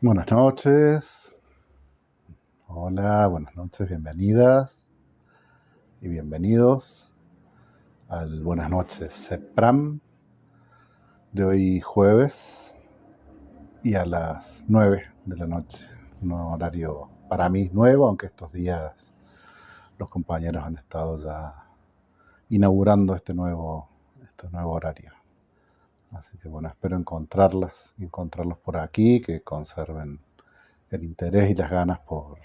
Buenas noches, hola, buenas noches, bienvenidas y bienvenidos al Buenas noches SEPRAM de hoy jueves y a las 9 de la noche. Un horario para mí nuevo, aunque estos días los compañeros han estado ya inaugurando este nuevo horario. Así que bueno, espero encontrarlos por aquí, que conserven el interés y las ganas por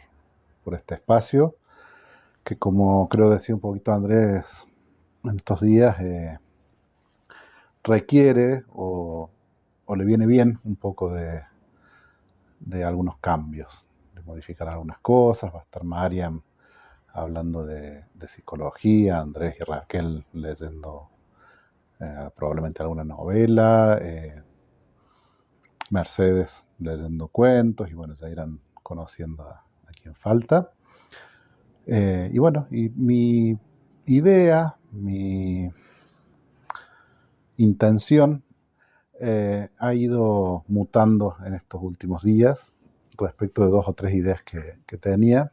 este espacio que, como creo decía un poquito Andrés en estos días, requiere o le viene bien un poco de algunos cambios, de modificar algunas cosas. Va a estar Mariam hablando de psicología, Andrés y Raquel leyendo probablemente alguna novela, Mercedes leyendo cuentos, y bueno, ya irán conociendo a quien falta. Y bueno, y mi idea, mi intención ha ido mutando en estos últimos días respecto de dos o tres ideas que tenía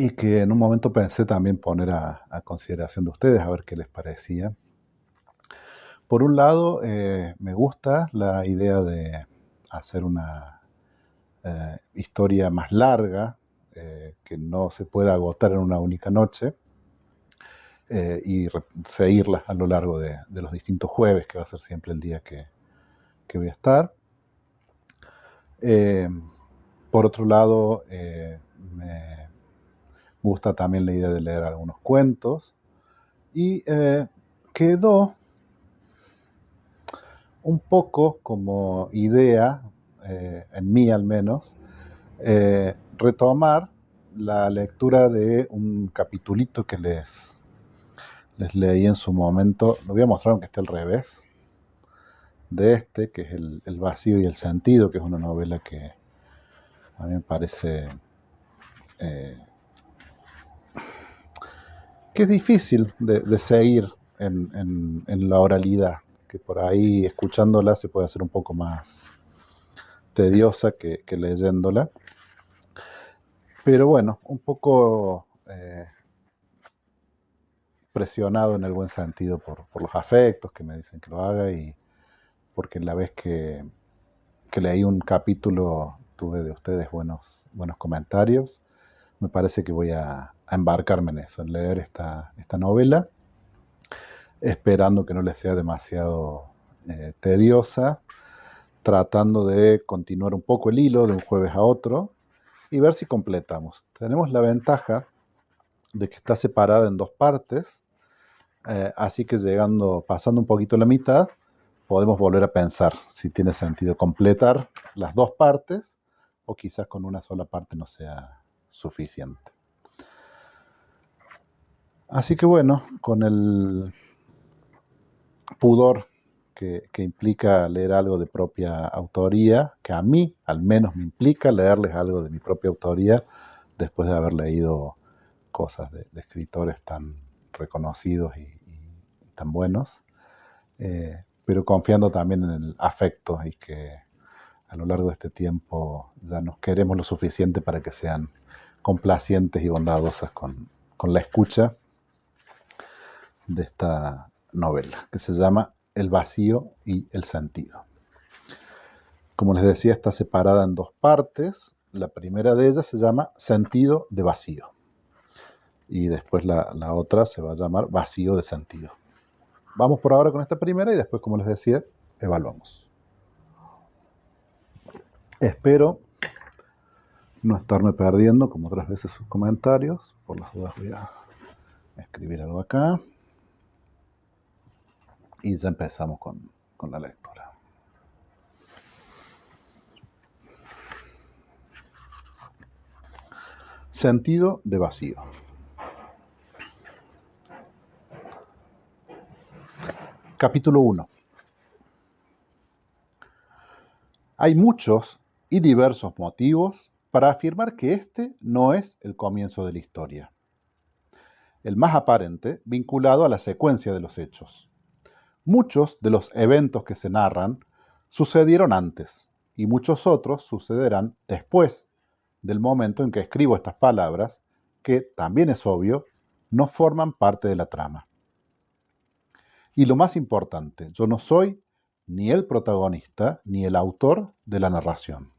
y que en un momento pensé también poner a consideración de ustedes, a ver qué les parecía. Por un lado, me gusta la idea de hacer una historia más larga, que no se pueda agotar en una única noche, y seguirla a lo largo de los distintos jueves, que va a ser siempre el día que voy a estar. Eh, por otro lado, me gusta también la idea de leer algunos cuentos, y quedó un poco como idea, en mí al menos, retomar la lectura de un capitulito que les leí en su momento. Lo voy a mostrar aunque esté al revés de este, que es el vacío y el sentido, que es una novela que a mí me parece eh, que es difícil de seguir en la oralidad, que por ahí escuchándola se puede hacer un poco más tediosa que leyéndola. Pero bueno, un poco presionado en el buen sentido por los afectos que me dicen que lo haga, y porque la vez que leí un capítulo tuve de ustedes buenos comentarios. Me parece que voy a embarcarme en eso, en leer esta novela, esperando que no les sea demasiado tediosa, tratando de continuar un poco el hilo de un jueves a otro y ver si completamos. Tenemos la ventaja de que está separada en dos partes, así que pasando un poquito la mitad, podemos volver a pensar si tiene sentido completar las dos partes o quizás con una sola parte no sea suficiente. Así que bueno, con el pudor que implica leer algo de propia autoría, que a mí al menos me implica leerles algo de mi propia autoría después de haber leído cosas de escritores tan reconocidos y tan buenos, pero confiando también en el afecto y que a lo largo de este tiempo ya nos queremos lo suficiente para que sean complacientes y bondadosas con la escucha de esta novela, que se llama El vacío y el sentido. Como les decía, está separada en dos partes. La primera de ellas se llama Sentido de vacío, y después la otra se va a llamar Vacío de sentido. Vamos por ahora con esta primera y después, como les decía, evaluamos. Espero no estarme perdiendo, como otras veces, sus comentarios. Por las dudas voy a escribir algo acá y ya empezamos con la lectura. Sentido de vacío. Capítulo 1. Hay muchos y diversos motivos para afirmar que este no es el comienzo de la historia. El más aparente, vinculado a la secuencia de los hechos. Muchos de los eventos que se narran sucedieron antes y muchos otros sucederán después del momento en que escribo estas palabras, que, también es obvio, no forman parte de la trama. Y lo más importante, yo no soy ni el protagonista ni el autor de la narración.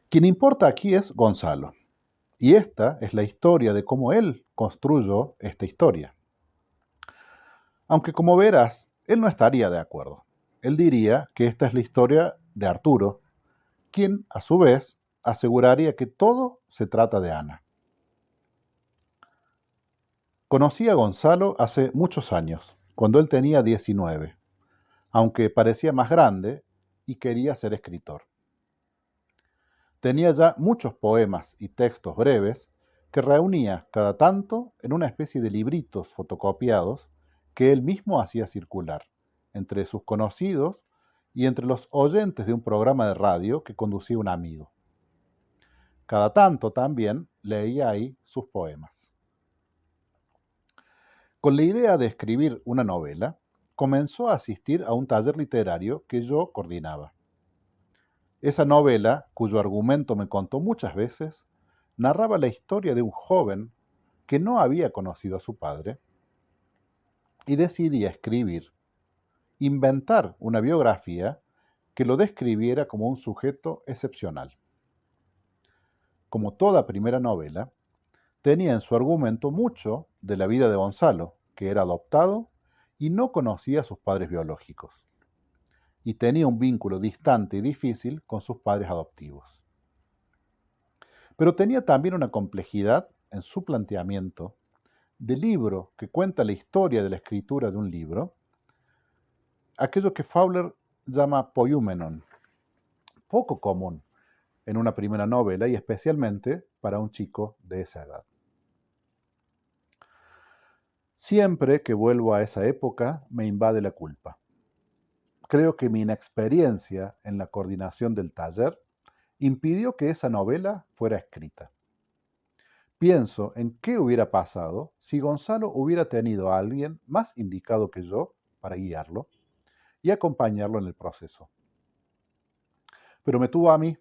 Quien importa aquí es Gonzalo, y esta es la historia de cómo él construyó esta historia. Aunque como verás, él no estaría de acuerdo. Él diría que esta es la historia de Arturo, quien, a su vez, aseguraría que todo se trata de Ana. Conocí a Gonzalo hace muchos años, cuando él tenía 19, aunque parecía más grande y quería ser escritor. Tenía ya muchos poemas y textos breves que reunía cada tanto en una especie de libritos fotocopiados que él mismo hacía circular entre sus conocidos y entre los oyentes de un programa de radio que conducía un amigo. Cada tanto también leía ahí sus poemas. Con la idea de escribir una novela, comenzó a asistir a un taller literario que yo coordinaba. Esa novela, cuyo argumento me contó muchas veces, narraba la historia de un joven que no había conocido a su padre y decidía escribir, inventar una biografía que lo describiera como un sujeto excepcional. Como toda primera novela, tenía en su argumento mucho de la vida de Gonzalo, que era adoptado y no conocía a sus padres biológicos, y tenía un vínculo distante y difícil con sus padres adoptivos. Pero tenía también una complejidad en su planteamiento de libro que cuenta la historia de la escritura de un libro, aquello que Fowler llama poiumenon, poco común en una primera novela y especialmente para un chico de esa edad. Siempre que vuelvo a esa época me invade la culpa. Creo que mi inexperiencia en la coordinación del taller impidió que esa novela fuera escrita. Pienso en qué hubiera pasado si Gonzalo hubiera tenido a alguien más indicado que yo para guiarlo y acompañarlo en el proceso. Pero me tuvo a mí,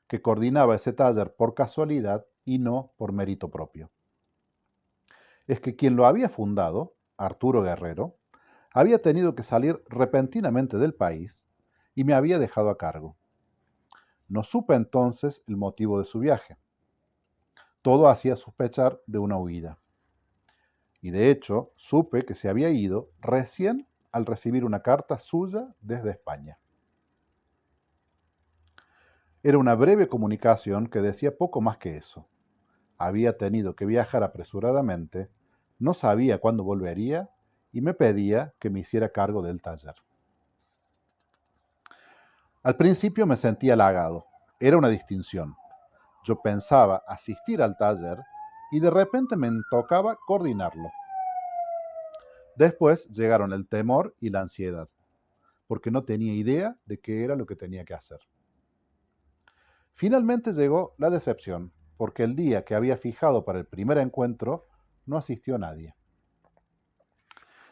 que coordinaba ese taller por casualidad y no por mérito propio. Es que quien lo había fundado, Arturo Guerrero, había tenido que salir repentinamente del país y me había dejado a cargo. No supe entonces el motivo de su viaje. Todo hacía sospechar de una huida. Y de hecho, supe que se había ido recién al recibir una carta suya desde España. Era una breve comunicación que decía poco más que eso. Había tenido que viajar apresuradamente, no sabía cuándo volvería y me pedía que me hiciera cargo del taller. Al principio me sentía halagado. Era una distinción. Yo pensaba asistir al taller y de repente me tocaba coordinarlo. Después llegaron el temor y la ansiedad, porque no tenía idea de qué era lo que tenía que hacer. Finalmente llegó la decepción, porque el día que había fijado para el primer encuentro no asistió nadie.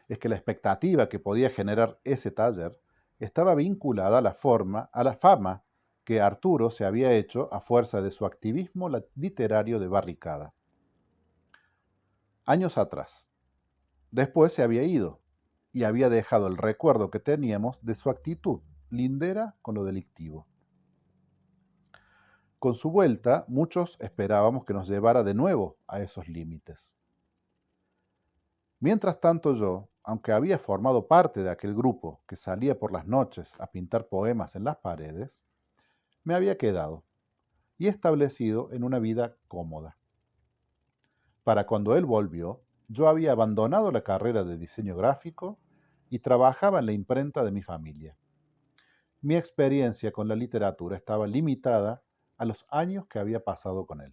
Es que la expectativa que podía generar ese taller estaba vinculada a la fama que Arturo se había hecho a fuerza de su activismo literario de barricada. Años atrás. Después se había ido y había dejado el recuerdo que teníamos de su actitud lindera con lo delictivo. Con su vuelta, muchos esperábamos que nos llevara de nuevo a esos límites. Mientras tanto yo, aunque había formado parte de aquel grupo que salía por las noches a pintar poemas en las paredes, me había quedado y establecido en una vida cómoda. Para cuando él volvió, yo había abandonado la carrera de diseño gráfico y trabajaba en la imprenta de mi familia. Mi experiencia con la literatura estaba limitada a los años que había pasado con él.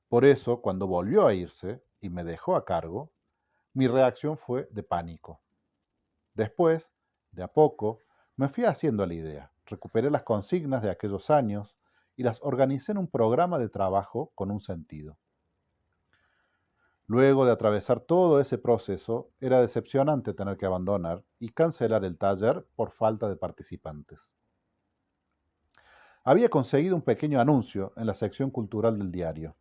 Por eso, cuando volvió a irse y me dejó a cargo, mi reacción fue de pánico. Después, de a poco, me fui haciendo a la idea. Recuperé las consignas de aquellos años y las organicé en un programa de trabajo con un sentido. Luego de atravesar todo ese proceso, era decepcionante tener que abandonar y cancelar el taller por falta de participantes. Había conseguido un pequeño anuncio en la sección cultural del diario,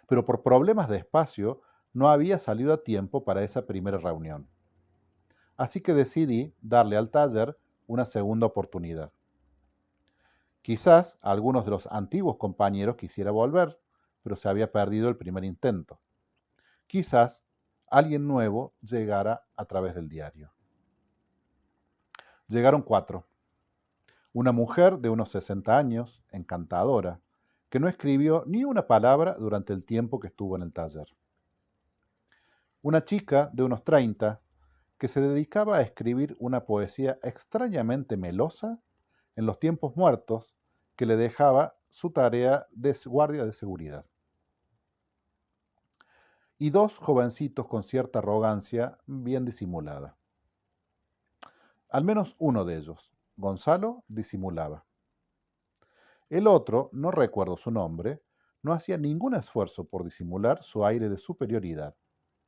pero por problemas de espacio no había salido a tiempo para esa primera reunión. Así que decidí darle al taller una segunda oportunidad. Quizás algunos de los antiguos compañeros quisiera volver, pero se había perdido el primer intento. Quizás alguien nuevo llegara a través del diario. Llegaron 4. Una mujer de unos 60 años, encantadora, que no escribió ni una palabra durante el tiempo que estuvo en el taller. Una chica de unos 30, que se dedicaba a escribir una poesía extrañamente melosa en los tiempos muertos que le dejaba su tarea de guardia de seguridad. Y 2 jovencitos con cierta arrogancia bien disimulada. Al menos uno de ellos, Gonzalo, disimulaba. El otro, no recuerdo su nombre, no hacía ningún esfuerzo por disimular su aire de superioridad,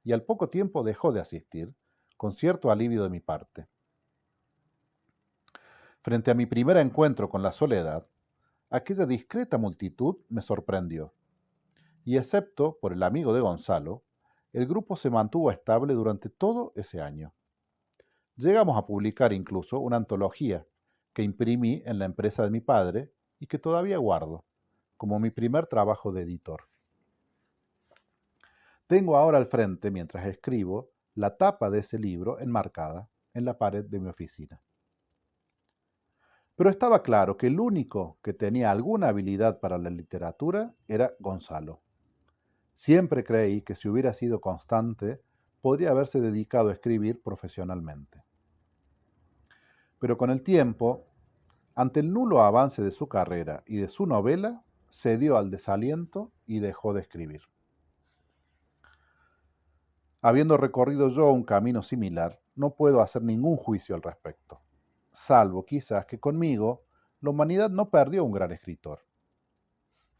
y al poco tiempo dejó de asistir, con cierto alivio de mi parte. Frente a mi primer encuentro con la soledad, aquella discreta multitud me sorprendió, y excepto por el amigo de Gonzalo, el grupo se mantuvo estable durante todo ese año. Llegamos a publicar incluso una antología que imprimí en la empresa de mi padre y que todavía guardo, como mi primer trabajo de editor. Tengo ahora al frente, mientras escribo, la tapa de ese libro enmarcada en la pared de mi oficina. Pero estaba claro que el único que tenía alguna habilidad para la literatura era Gonzalo. Siempre creí que si hubiera sido constante, podría haberse dedicado a escribir profesionalmente. Pero con el tiempo, ante el nulo avance de su carrera y de su novela, cedió al desaliento y dejó de escribir. Habiendo recorrido yo un camino similar, no puedo hacer ningún juicio al respecto, salvo quizás que conmigo la humanidad no perdió un gran escritor.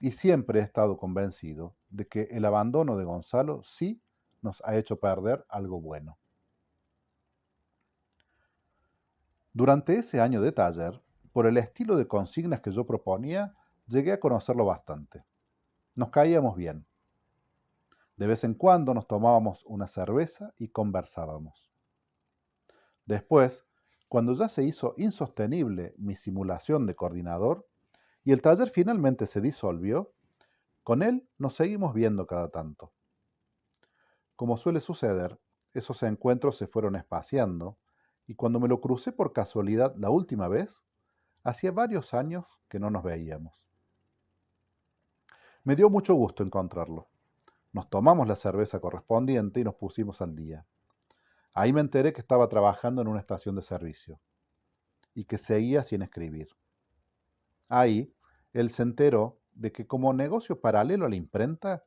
Y siempre he estado convencido de que el abandono de Gonzalo sí nos ha hecho perder algo bueno. Durante ese año de taller, por el estilo de consignas que yo proponía, llegué a conocerlo bastante. Nos caíamos bien. De vez en cuando nos tomábamos una cerveza y conversábamos. Después, cuando ya se hizo insostenible mi simulación de coordinador y el taller finalmente se disolvió, con él nos seguimos viendo cada tanto. Como suele suceder, esos encuentros se fueron espaciando y cuando me lo crucé por casualidad la última vez, hacía varios años que no nos veíamos. Me dio mucho gusto encontrarlo. Nos tomamos la cerveza correspondiente y nos pusimos al día. Ahí me enteré que estaba trabajando en una estación de servicio y que seguía sin escribir. Ahí, él se enteró de que como negocio paralelo a la imprenta,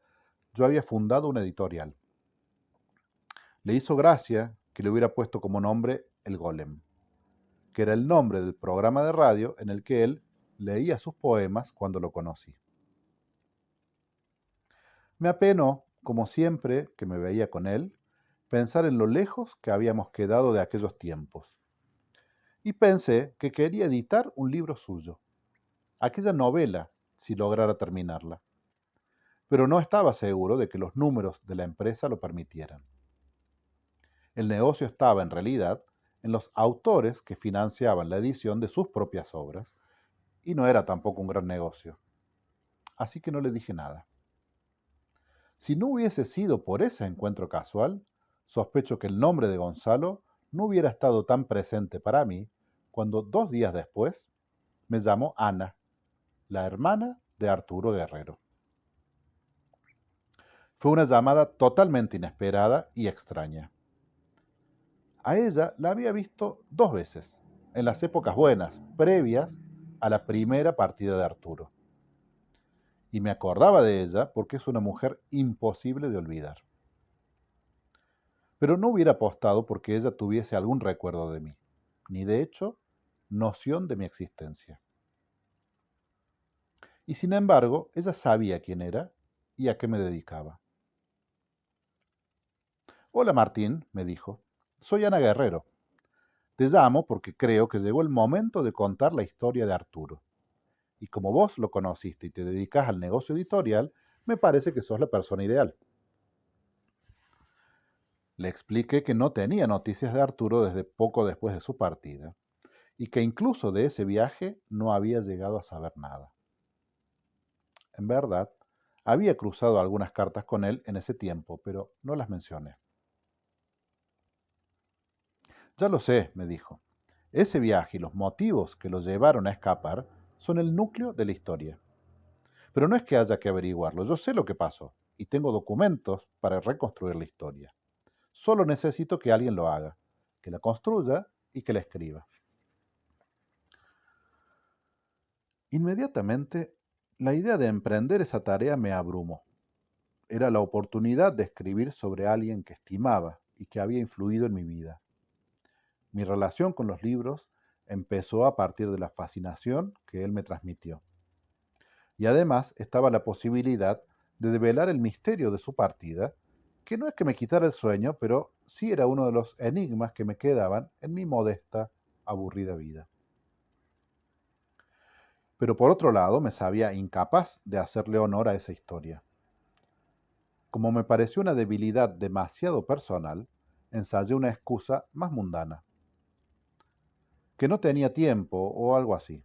yo había fundado una editorial. Le hizo gracia que le hubiera puesto como nombre El Golem, que era el nombre del programa de radio en el que él leía sus poemas cuando lo conocí. Me apenó, como siempre que me veía con él, pensar en lo lejos que habíamos quedado de aquellos tiempos. Y pensé que quería editar un libro suyo, aquella novela, si lograra terminarla. Pero no estaba seguro de que los números de la empresa lo permitieran. El negocio estaba, en realidad, en los autores que financiaban la edición de sus propias obras, y no era tampoco un gran negocio. Así que no le dije nada. Si no hubiese sido por ese encuentro casual, sospecho que el nombre de Gonzalo no hubiera estado tan presente para mí cuando 2 días después me llamó Ana, la hermana de Arturo Guerrero. Fue una llamada totalmente inesperada y extraña. A ella la había visto 2 veces, en las épocas buenas, previas a la primera partida de Arturo. Y me acordaba de ella porque es una mujer imposible de olvidar. Pero no hubiera apostado porque ella tuviese algún recuerdo de mí, ni de hecho, noción de mi existencia. Y sin embargo, ella sabía quién era y a qué me dedicaba. Hola Martín, me dijo. Soy Ana Guerrero. Te llamo porque creo que llegó el momento de contar la historia de Arturo. Y como vos lo conociste y te dedicas al negocio editorial, me parece que sos la persona ideal. Le expliqué que no tenía noticias de Arturo desde poco después de su partida y que incluso de ese viaje no había llegado a saber nada. En verdad, había cruzado algunas cartas con él en ese tiempo, pero no las mencioné. Ya lo sé, me dijo. Ese viaje y los motivos que lo llevaron a escapar son el núcleo de la historia. Pero no es que haya que averiguarlo, yo sé lo que pasó y tengo documentos para reconstruir la historia. Solo necesito que alguien lo haga, que la construya y que la escriba. Inmediatamente, la idea de emprender esa tarea me abrumó. Era la oportunidad de escribir sobre alguien que estimaba y que había influido en mi vida. Mi relación con los libros empezó a partir de la fascinación que él me transmitió. Y además estaba la posibilidad de develar el misterio de su partida, que no es que me quitara el sueño, pero sí era uno de los enigmas que me quedaban en mi modesta, aburrida vida. Pero por otro lado, me sabía incapaz de hacerle honor a esa historia. Como me pareció una debilidad demasiado personal, ensayé una excusa más mundana, que no tenía tiempo o algo así.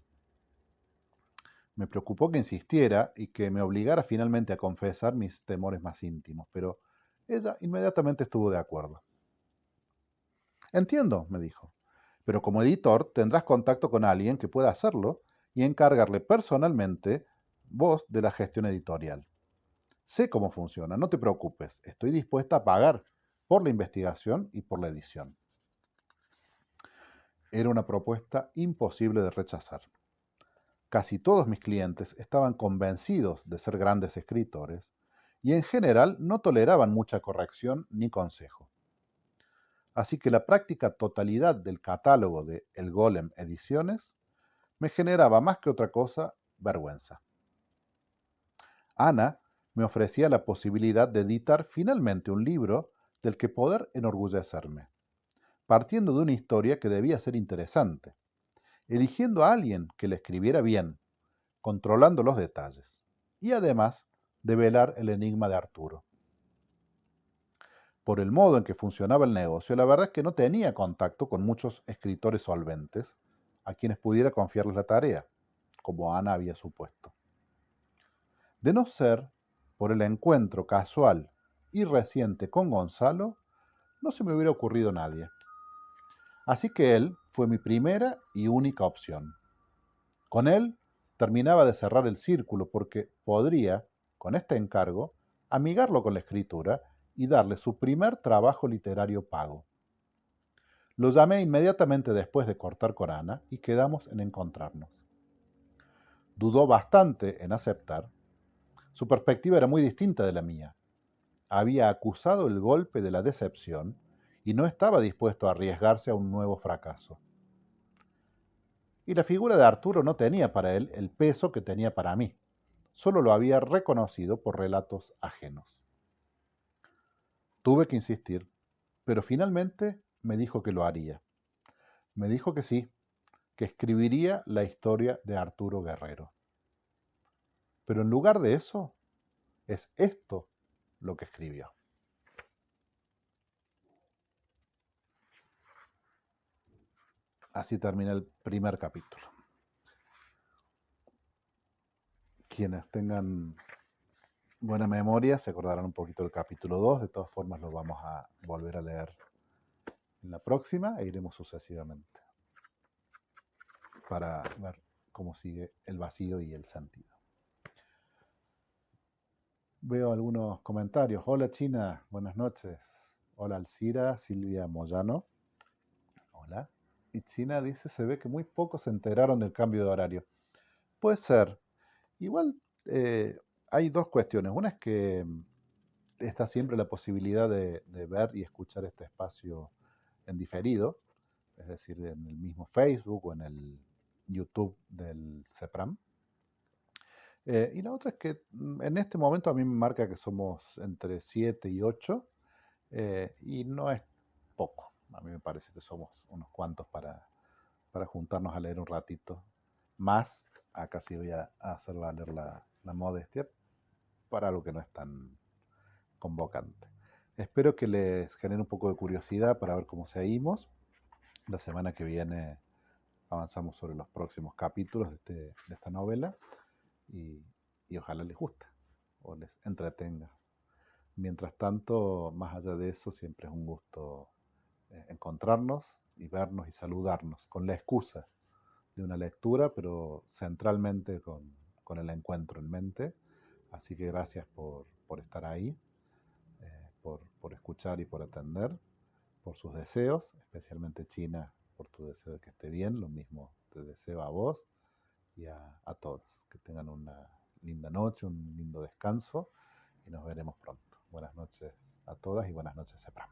Me preocupó que insistiera y que me obligara finalmente a confesar mis temores más íntimos, pero ella inmediatamente estuvo de acuerdo. Entiendo, me dijo, pero como editor tendrás contacto con alguien que pueda hacerlo y encargarle personalmente vos de la gestión editorial. Sé cómo funciona, no te preocupes, estoy dispuesta a pagar por la investigación y por la edición. Era una propuesta imposible de rechazar. Casi todos mis clientes estaban convencidos de ser grandes escritores y en general no toleraban mucha corrección ni consejo. Así que la práctica totalidad del catálogo de El Golem Ediciones me generaba más que otra cosa vergüenza. Ana me ofrecía la posibilidad de editar finalmente un libro del que poder enorgullecerme, partiendo de una historia que debía ser interesante, eligiendo a alguien que la escribiera bien, controlando los detalles, y además develar el enigma de Arturo. Por el modo en que funcionaba el negocio, la verdad es que no tenía contacto con muchos escritores solventes a quienes pudiera confiarles la tarea, como Ana había supuesto. De no ser por el encuentro casual y reciente con Gonzalo, no se me hubiera ocurrido nadie. Así que él fue mi primera y única opción. Con él terminaba de cerrar el círculo porque podría, con este encargo, amigarlo con la escritura y darle su primer trabajo literario pago. Lo llamé inmediatamente después de cortar con Ana y quedamos en encontrarnos. Dudó bastante en aceptar. Su perspectiva era muy distinta de la mía. Había acusado el golpe de la decepción y no estaba dispuesto a arriesgarse a un nuevo fracaso. Y la figura de Arturo no tenía para él el peso que tenía para mí. Solo lo había reconocido por relatos ajenos. Tuve que insistir, pero finalmente me dijo que lo haría. Me dijo que sí, que escribiría la historia de Arturo Guerrero. Pero en lugar de eso, es esto lo que escribió. Así termina el primer capítulo. Quienes tengan buena memoria se acordarán un poquito del capítulo 2. De todas formas lo vamos a volver a leer en la próxima e iremos sucesivamente para ver cómo sigue el vacío y el sentido. Veo algunos comentarios. Hola China, buenas noches. Hola Alcira, Silvia Moyano. Hola. Y China dice, se ve que muy pocos se enteraron del cambio de horario. Puede ser. Igual hay dos cuestiones. Una es que está siempre la posibilidad de ver y escuchar este espacio en diferido, es decir, en el mismo Facebook o en el YouTube del CEPRAM. Y la otra es que en este momento a mí me marca que somos entre 7 y 8. Y no es poco. A mí me parece que somos unos cuantos para juntarnos a leer un ratito. Más, acá sí voy a hacer valer la modestia para algo que no es tan convocante. Espero que les genere un poco de curiosidad para ver cómo seguimos. La semana que viene avanzamos sobre los próximos capítulos de esta novela y, y ojalá les guste o les entretenga. Mientras tanto, más allá de eso, siempre es un gusto encontrarnos y vernos y saludarnos con la excusa de una lectura, pero centralmente con el encuentro en mente. Así que gracias por estar ahí, por escuchar y por atender, por sus deseos, especialmente China, por tu deseo de que esté bien. Lo mismo te deseo a vos y a todos. Que tengan una linda noche, un lindo descanso y nos veremos pronto. Buenas noches a todas y buenas noches, Sepram.